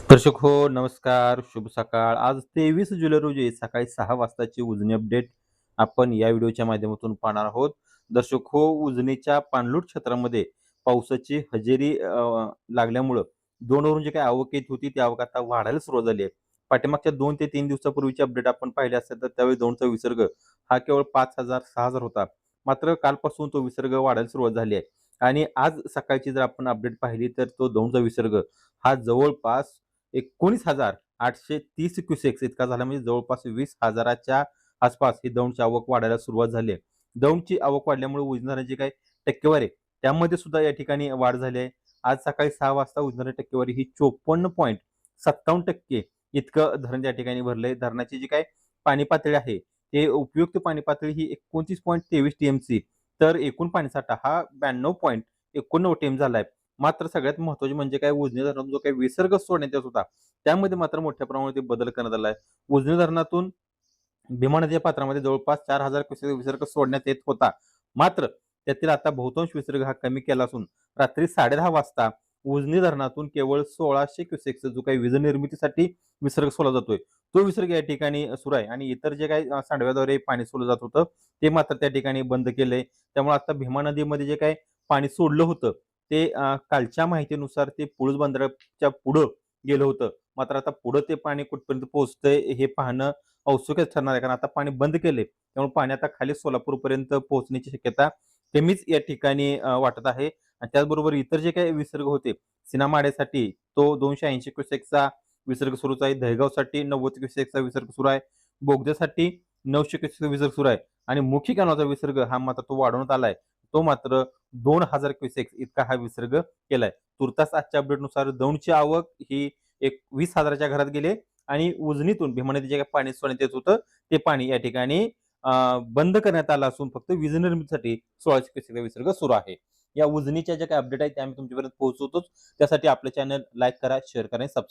दर्शक हो, नमस्कार, शुभ सकाळ. आज 23 जुलै रोजी सकाळी 6 वाजताची उजनी अपडेट आपण या व्हिडिओच्या माध्यमातून पाहणार आहोत. दर्शक हो, उजनीच्या पाणलोट क्षेत्रामध्ये पावसाची हजेरी लागल्यामुळं 2 वरून जी काही आवक येत होती, ती आवक आता वाढायला सुरुवात झाली आहे. पाठीमागच्या 2 ते 3 दिवसापूर्वीची अपडेट आपण पाहिले असेल, तर त्यावेळी दौंडचा विसर्ग हा केवळ 5,000 6,000 होता. मात्र कालपासून तो विसर्ग वाढायला सुरुवात झाली आहे आणि आज सकाळची जर आपण अपडेट पाहिली, तर तो दौंडचा विसर्ग हा जवळपास 19,830 क्युसेक्स इतका झाला, म्हणजे जवळपास 20,000च्या आसपास ही दौंडची आवक वाढायला सुरुवात झाली आहे. दौंडची आवक वाढल्यामुळे उजनी जी काही टक्केवारी आहे, त्यामध्ये सुद्धा या ठिकाणी वाढ झाली आहे. आज सकाळी 6 वाजता उजनी टक्केवारी ही 54.57% इतकं धरण त्या ठिकाणी भरलंय. धरणाची जी काही पाणी पातळी आहे, ते उपयुक्त पाणी पातळी ही 29.23 टीएमसी, तर एकूण पाणीसाठा हा 92.89 टीएम झालाय. मात्र सगळ्यात महत्त्वाचे म्हणजे काय, उजनी धरणातून जो काही विसर्ग सोडण्यात येत होता, त्यामध्ये मात्र मोठ्या प्रमाणात बदल करण्यात आला आहे. उजनी धरणातून भीमा नदीच्या पात्रामध्ये जवळपास 4,000 क्युसेक विसर्ग सोडण्यात येत होता. मात्र त्यातील आता बहुतांश विसर्ग हा कमी केला असून रात्री 10:30 वाजता उजनी धरणातून केवळ 1,600 क्युसेक्स जो काही वीज निर्मितीसाठी विसर्ग सोडला जातोय, तो विसर्ग या ठिकाणी सुरू आहे आणि इतर जे काही सांडव्याद्वारे पाणी सोडलं जात होतं, ते मात्र त्या ठिकाणी बंद केलंय. त्यामुळे आता भीमा नदीमध्ये जे काही पाणी सोडलं होतं, ते कालच्या माहितीनुसार ते पुळूस बंदराच्या पुढं गेलं होतं. मात्र आता पुढं ते पाणी कुठपर्यंत पोहोचतंय हे पाहणं औत्सुक्यच ठरणार आहे. कारण आता पाणी बंद केलंय. त्यामुळे पाणी आता खाली सोलापूरपर्यंत पोहोचण्याची शक्यता कमीच या ठिकाणी वाटत आहे. आणि त्याचबरोबर इतर जे काही विसर्ग होते, सिनामाड्यासाठी तो 280 क्युसेकचा विसर्ग सुरूच आहे. दहेगावसाठी 90 क्युसेकचा विसर्ग सुरू आहे. बोगद्यासाठी 900 क्युसेकचा विसर्ग सुरू आहे आणि मुखी कॅनॉलचा विसर्ग हा मात्र तो वाढवण्यात आलाय. तो मात्र 2,000 क्युसेक्स इतका हा विसर्ग केलाय. तुर्तास आजच्या अपडेटनुसार दौंडची आवक ही 20,000च्या घरात गेली आणि उजनीतून भीमा नदीचे जे काही पाणी सोडण्यात येत होतं, ते पाणी या ठिकाणी बंद करण्यात आलं असून फक्त वीज निर्मितीसाठी 1,600 क्युसेकचा विसर्ग सुरू आहे. या उजनीच्या ज्या काही अपडेट आहेत, त्या आम्ही तुमच्यापर्यंत पोहोचवतोच. त्यासाठी आपलं चॅनल लाईक करा, शेअर करा आणि सबस्क्राईब